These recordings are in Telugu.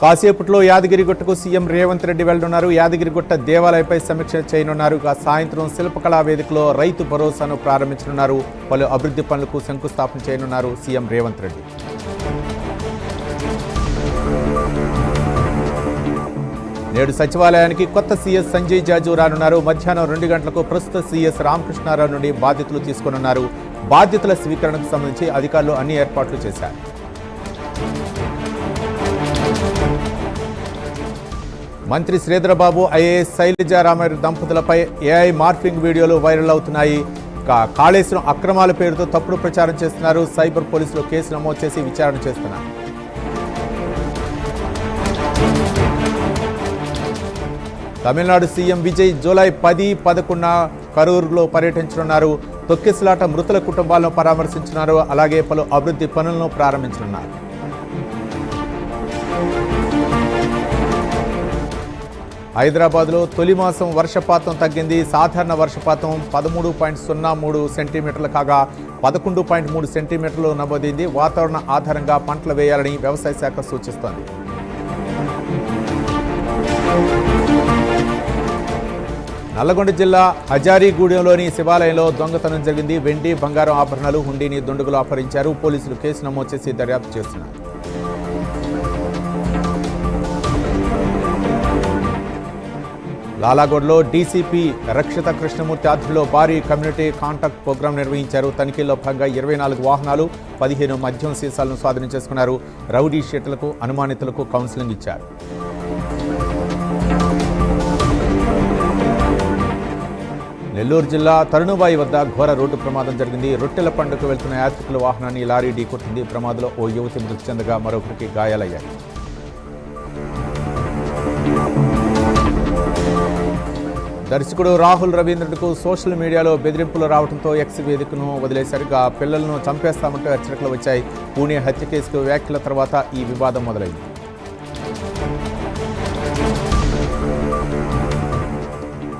కాసేపట్లో యాదగిరిగుట్టకు సీఎం రేవంత్ రెడ్డి వెళ్లనున్నారు. యాదగిరిగుట్ట దేవాలయంపై సమీక్ష చేయనున్నారు. సాయంత్రం శిల్పకళా వేదికలో రైతు భరోసాను ప్రారంభించనున్నారు. పలు అభివృద్ధి పనులకు శంకుస్థాపన చేయనున్నారు సీఎం రేవంత్ రెడ్డి. నేడు సచివాలయానికి కొత్త సీఎస్ సంజయ్ జాజు రానున్నారు. మధ్యాహ్నం 2 గంటలకు ప్రస్తుత సీఎస్ రామకృష్ణారావు నుండి బాధ్యతలు తీసుకోనున్నారు. బాధ్యతల స్వీకరణకు సంబంధించి అధికారులు అన్ని ఏర్పాట్లు చేశారు. మంత్రి శ్రీధరబాబు, ఐఏఎస్ శైలజారామయ్య దంపతులపై ఏఐ మార్ఫింగ్ వీడియోలు వైరల్ అవుతున్నాయి. కాళేశ్వరం అక్రమాల పేరుతో తప్పుడు ప్రచారం చేస్తున్నారు. సైబర్ పోలీసులు కేసు నమోదు చేసి విచారణ చేస్తున్నారు. తమిళనాడు సీఎం విజయ్ జూలై 10, 11 కరూరులో పర్యటించనున్నారు. తొక్కిసలాట మృతుల కుటుంబాలను పరామర్శించున్నారు. అలాగే పలు అభివృద్ధి పనులను ప్రారంభించనున్నారు. హైదరాబాద్లో తొలి మాసం వర్షపాతం తగ్గింది. సాధారణ వర్షపాతం 13.03 సెంటీమీటర్లు కాగా 11.3 సెంటీమీటర్లు నమోదైంది. వాతావరణ ఆధారంగా పంటలు వేయాలని వ్యవసాయ శాఖ సూచిస్తోంది. నల్లగొండ జిల్లా హజారీగూడెంలోని శివాలయంలో దొంగతనం జరిగింది. వెండి, బంగారం ఆభరణాలు, హుండీని దుండగులు అపహరించారు. పోలీసులు కేసు నమోదు చేసి దర్యాప్తు చేస్తున్నారు. లాలాగూడలో డీసీపీ రక్షిత కృష్ణమూర్తి ఆధ్వర్యంలో భారీ కమ్యూనిటీ కాంటాక్ట్ ప్రోగ్రాం నిర్వహించారు. తనిఖీల్లో భాగంగా 24 వాహనాలు, 15 మద్యం సీసాలను స్వాధీనం చేసుకున్నారు. రౌడీ షీట్లకు, అనుమానితులకు కౌన్సిలింగ్ ఇచ్చారు. నెల్లూరు జిల్లా తరుణుబాయి వద్ద ఘోర రోడ్డు ప్రమాదం జరిగింది. రొట్టెల పండుగకు వెళ్తున్న యాత్రికుల వాహనాన్ని లారీ ఢీకొట్టింది. ప్రమాదంలో ఓ యువతి మృతి చెందగా మరొకరికి గాయాలయ్యాయి. దర్శకుడు రాహుల్ రవీంద్రన్కు సోషల్ మీడియాలో బెదిరింపులు రావడంతో ఎక్స్ వేదికను వదిలేశారు. పిల్లలను చంపేస్తామంటూ హెచ్చరికలు వచ్చాయి. పూణే హత్య కేసుకు వ్యాఖ్యల తర్వాత ఈ వివాదం మొదలైంది.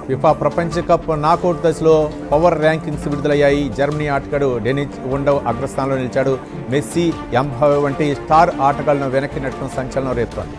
ఫిఫా ప్రపంచ కప్ నాకౌట్ దశలో పవర్ ర్యాంకింగ్స్ విడుదలయ్యాయి. జర్మనీ ఆటగాడు డెనిస్ ఉండవ్ అగ్రస్థానంలో నిలిచాడు. మెస్సీ, ఎంబాపే వంటి స్టార్ ఆటగాళ్లను వెనక్కి నెట్టడం సంచలనం రేపుతోంది.